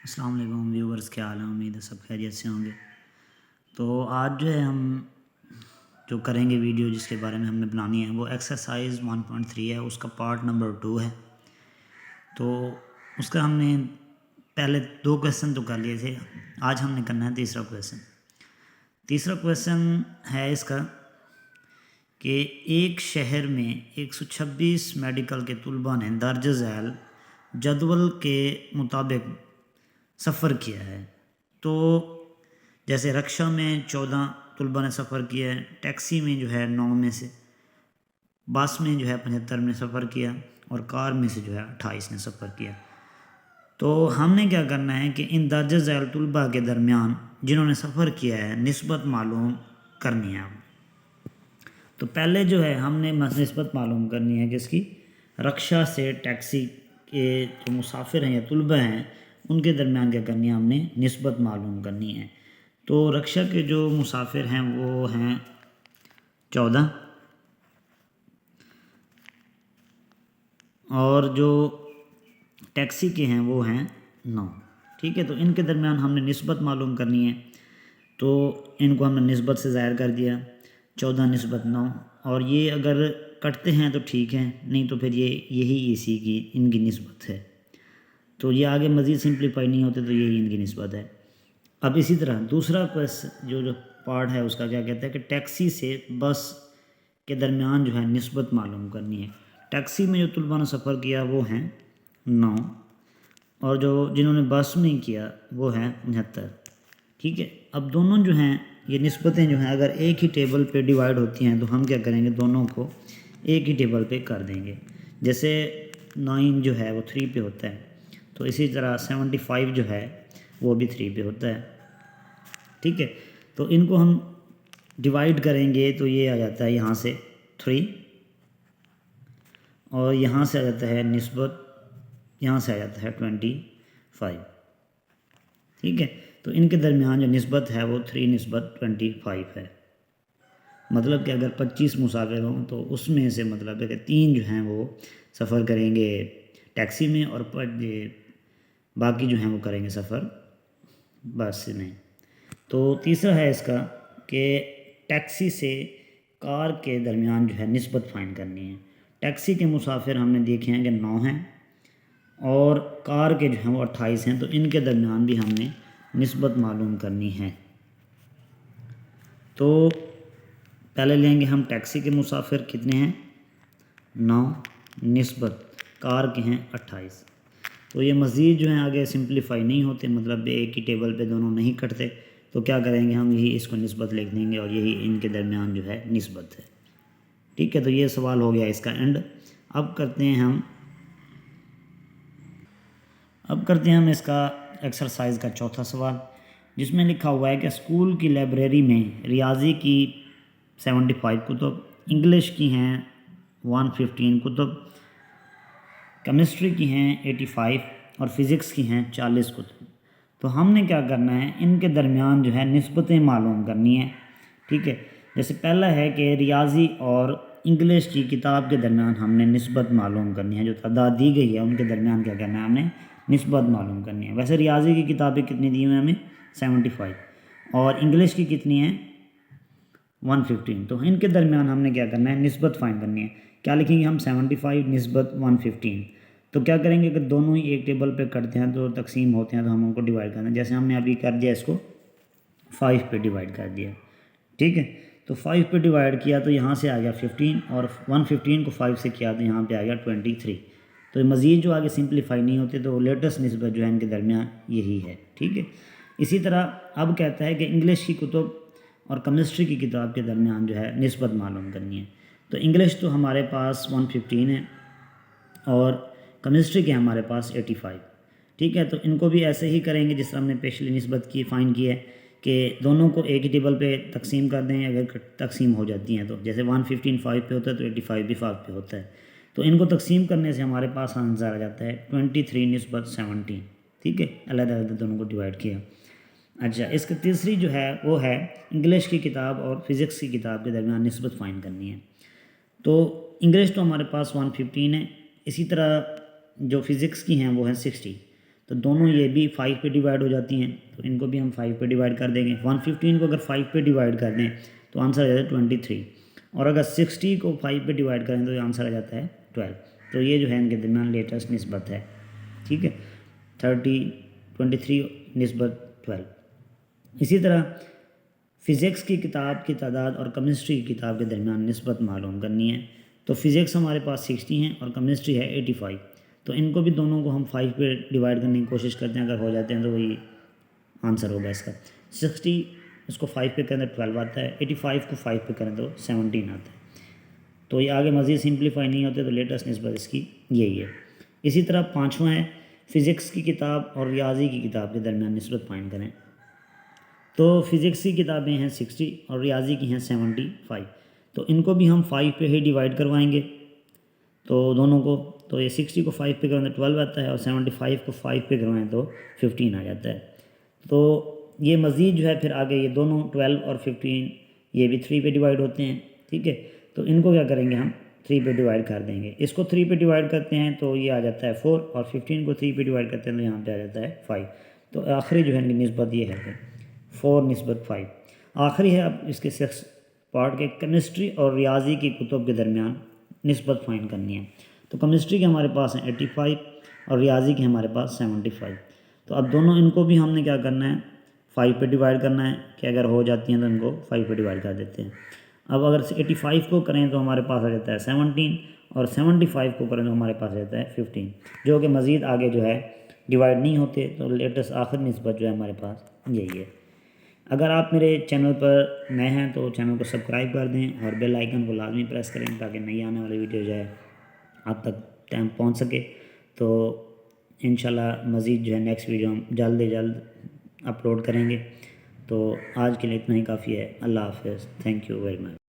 السلام علیکم ویورز، کیا حال ہے؟ امید ہے سب خیریت سے ہوں گے۔ تو آج جو ہے ہم جو کریں گے ویڈیو جس کے بارے میں ہم نے بنانی ہے وہ ایکسرسائز 1.3 ہے، اس کا پارٹ نمبر 2 ہے۔ تو اس کا ہم نے پہلے 2 کویسچن تو کر لیے تھے، آج ہم نے کرنا ہے تیسرا کویسچن۔ تیسرا کویسچن ہے اس کا کہ ایک شہر میں 126 میڈیکل کے طلباء نے درج ذیل جدول کے مطابق سفر کیا ہے۔ تو جیسے رکشہ میں 14 طلباء نے سفر کیا ہے، ٹیکسی میں جو ہے 9 میں سے، بس میں جو ہے 75 نے سفر کیا اور کار میں سے جو ہے 28 نے سفر کیا۔ تو ہم نے کیا کرنا ہے کہ ان درج ذیل طلباء کے درمیان جنہوں نے سفر کیا ہے نسبت معلوم کرنی ہے۔ تو پہلے جو ہے ہم نے نسبت معلوم کرنی ہے کہ اس کی رکشہ سے ٹیکسی کے جو مسافر ہیں یا طلباء ہیں ان کے درمیان کیا کرنی ہے، ہم نے نسبت معلوم کرنی ہے۔ تو رکشہ کے جو مسافر ہیں وہ ہیں 14 اور جو ٹیکسی کے ہیں وہ ہیں 9، ٹھیک ہے۔ تو ان کے درمیان ہم نے نسبت معلوم کرنی ہے، تو ان کو ہم نے نسبت سے ظاہر کر دیا 14 نسبت 9، اور یہ اگر کٹتے ہیں تو ٹھیک ہے، نہیں تو پھر یہی اسی کی ان کی نسبت ہے۔ تو یہ آگے مزید سمپلیفائی نہیں ہوتے تو یہی ان کی نسبت ہے۔ اب اسی طرح دوسرا کویسچن جو پارٹ ہے اس کا کیا کہتا ہے کہ ٹیکسی سے بس کے درمیان جو ہے نسبت معلوم کرنی ہے۔ ٹیکسی میں جو طلباء نے سفر کیا وہ ہیں 9 اور جنہوں نے بس میں کیا وہ ہیں 79، ٹھیک ہے۔ اب دونوں جو ہیں یہ نسبتیں جو ہیں اگر ایک ہی ٹیبل پہ ڈیوائیڈ ہوتی ہیں تو ہم کیا کریں گے، دونوں کو ایک ہی ٹیبل پہ کر دیں گے۔ جیسے 9 جو ہے وہ 3 پہ ہوتا ہے، تو اسی طرح 75 جو ہے وہ بھی 3 پہ ہوتا ہے، ٹھیک ہے۔ تو ان کو ہم ڈیوائیڈ کریں گے تو یہ آ جاتا ہے یہاں سے 3 اور یہاں سے آ جاتا ہے نسبت، یہاں سے آ جاتا ہے 25، ٹھیک ہے۔ تو ان کے درمیان جو نسبت ہے وہ 3 نسبت 25 ہے۔ مطلب کہ اگر 25 مسافر ہوں تو اس میں سے مطلب ہے کہ 3 جو ہیں وہ سفر کریں گے ٹیکسی میں اور باقی جو ہیں وہ کریں گے سفر بس میں۔ تو تیسرا ہے اس کا کہ ٹیکسی سے کار کے درمیان جو ہے نسبت فائنڈ کرنی ہے۔ ٹیکسی کے مسافر ہم نے دیکھے ہیں کہ 9 ہیں اور کار کے جو ہیں وہ 28 ہیں، تو ان کے درمیان بھی ہم نے نسبت معلوم کرنی ہے۔ تو پہلے لیں گے ہم ٹیکسی کے مسافر کتنے ہیں، 9 نسبت کار کے ہیں 28۔ تو یہ مزید جو ہیں آگے سمپلیفائی نہیں ہوتے، مطلب ایک ہی ٹیبل پہ دونوں نہیں کٹتے، تو کیا کریں گے ہم یہی اس کو نسبت لکھ دیں گے اور یہی ان کے درمیان جو ہے نسبت ہے، ٹھیک ہے۔ تو یہ سوال ہو گیا اس کا اینڈ۔ اب کرتے ہیں ہم اس کا ایکسرسائز کا چوتھا سوال، جس میں لکھا ہوا ہے کہ اسکول کی لائبریری میں ریاضی کی 75 کتب، انگلش کی ہیں 115 کتب، کیمسٹری کی ہیں 85 اور فزکس کی ہیں 40 کتب۔ تو ہم نے کیا کرنا ہے، ان کے درمیان جو ہے نسبتیں معلوم کرنی ہیں، ٹھیک ہے۔ جیسے پہلا ہے کہ ریاضی اور انگلش کی کتاب کے درمیان ہم نے نسبت معلوم کرنی ہے، جو تعداد دی گئی ہے ان کے درمیان کیا کرنا ہے، ہم نے نسبت معلوم کرنی ہے۔ ویسے ریاضی کی کتابیں کتنی دی ہوئی ہیں ہمیں 75 اور انگلش کی کتنی ہیں 115، تو ان کے درمیان ہم نے کیا کرنا ہے، نسبت فائنڈ کرنی ہے۔ کیا لکھیں گے ہم، 75 نسبت 115۔ تو کیا کریں گے کہ دونوں ہی ایک ٹیبل پہ کٹتے ہیں تو تقسیم ہوتے ہیں تو ہم ان کو ڈیوائڈ کرنا ہے، جیسے ہم نے ابھی کر دیا اس کو 5 پہ ڈیوائڈ کر دیا، ٹھیک ہے۔ تو 5 پہ ڈیوائڈ کیا تو یہاں سے آ گیا 15 اور 115 کو 5 سے کیا تو یہاں پہ آ گیا 23۔ تو مزید جو آگے سمپلیفائی نہیں ہوتے تو لیٹسٹ نسبت جو ہے ان کے درمیان یہی ہے، ٹھیک ہے۔ اسی طرح اب کہتا ہے کہ انگلش کی کتب اور کیمسٹری کی کتاب کے درمیان جو ہے نسبت معلوم کرنی ہے۔ تو انگلش تو ہمارے پاس 115 ہے اور کیمسٹری کے ہمارے پاس 85، ٹھیک ہے۔ تو ان کو بھی ایسے ہی کریں گے جس طرح ہم نے پچھلی نسبت کی فائنڈ کی ہے کہ دونوں کو ایک ہی ٹیبل پہ تقسیم کر دیں، اگر تقسیم ہو جاتی ہیں تو جیسے 115 5 پہ ہوتا ہے تو 85 بھی 5 پہ ہوتا ہے۔ تو ان کو تقسیم کرنے سے ہمارے پاس آنسر آ جاتا ہے 23 نسبت 17، ٹھیک ہے۔ علیحدہ علیحدہ دونوں کو ڈیوائڈ کیا۔ اچھا، اس کا تیسری جو ہے وہ ہے انگلش کی کتاب اور فزکس کی کتاب کے درمیان نسبت فائنڈ کرنی ہے۔ تو انگلش تو ہمارے پاس 115 ہے، اسی طرح جو فزکس کی ہیں وہ ہیں 60۔ تو دونوں یہ بھی 5 پہ ڈیوائڈ ہو جاتی ہیں، تو ان کو بھی ہم 5 پہ ڈیوائڈ کر دیں گے۔ 115 کو اگر 5 پہ ڈیوائڈ کر دیں تو آنسر آ جاتا ہے 23، اور اگر 60 کو 5 پہ ڈیوائڈ کریں تو آنسر آ جاتا ہے 12۔ تو یہ جو ہے ان کے درمیان لیٹسٹ نسبت ہے، ٹھیک ہے، 23 نسبت 12۔ اسی طرح فزکس کی کتاب کی تعداد اور کیمسٹری کی کتاب کے درمیان نسبت معلوم کرنی ہے۔ تو فزکس ہمارے پاس 60 ہیں اور کیمسٹری ہے 85، تو ان کو بھی دونوں کو ہم 5 پہ ڈیوائڈ کرنے کی کوشش کرتے ہیں، اگر ہو جاتے ہیں تو وہی آنسر ہوگا اس کا۔ 60 اس کو 5 پہ کریں تو 12 آتا ہے، 85 کو 5 پہ کریں تو 17 آتا ہے۔ تو یہ آگے مزید سمپلیفائی نہیں ہوتے، تو لیٹسٹ نسبت اس کی یہی ہے۔ اسی طرح 5واں ہے فزکس کی کتاب اور ریاضی کی کتاب کے درمیان نسبت فائنڈ کریں۔ تو فزکس کی کتابیں ہیں 60 اور ریاضی کی ہیں 75، تو ان کو بھی ہم 5 پہ ہی ڈیوائڈ کروائیں گے، تو دونوں کو، تو یہ 60 کو 5 پہ کروائیں تو 12 آتا ہے، اور 75 کو 5 پہ کروائیں تو 15 آ جاتا ہے۔ تو یہ مزید جو ہے پھر آگے یہ دونوں 12 اور 15 یہ بھی 3 پہ ڈیوائڈ ہوتے ہیں، ٹھیک ہے، تو ان کو کیا کریں گے ہم 3 پہ ڈیوائڈ کر دیں گے۔ اس کو 3 پہ ڈیوائڈ کرتے ہیں تو یہ آ جاتا ہے 4، اور 15 کو 3 پہ ڈیوائڈ کرتے ہیں تو یہاں پہ آ جاتا ہے 5۔ تو آخری جو ہے ان کی نسبت یہ ہے 4 نسبت 5۔ آخری ہے اب اس کے 6 پارٹ کے کیمسٹری اور ریاضی کی کتب کے درمیان نسبت فائنڈ کرنی ہے۔ تو کیمسٹری کے ہمارے پاس ہیں 85 اور ریاضی کے ہمارے پاس 75۔ تو اب دونوں ان کو بھی ہم نے کیا کرنا ہے 5 پہ ڈیوائڈ کرنا ہے، کہ اگر ہو جاتی ہیں تو ان کو 5 پہ ڈیوائڈ کر دیتے ہیں۔ اب اگر 85 کو کریں تو ہمارے پاس آ جاتا ہے 17، اور 75 کو کریں تو ہمارے پاس آ جاتا ہے 15، جو کہ مزید آگے جو ہے ڈیوائڈ نہیں ہوتے۔ تو لیٹسٹ آخر نسبت جو ہے ہمارے پاس یہی ہے۔ اگر آپ میرے چینل پر نئے ہیں تو چینل کو سبسکرائب کر دیں اور بیل آئیکن کو لازمی پریس کریں، تاکہ نئی آنے والی ویڈیو جو ہے آپ تک ٹائم پہنچ سکے۔ تو انشاءاللہ مزید جو ہے نیکسٹ ویڈیو ہم جلد از جلد اپلوڈ کریں گے۔ تو آج کے لیے اتنا ہی کافی ہے۔ اللہ حافظ، تھینک یو ویری مچ۔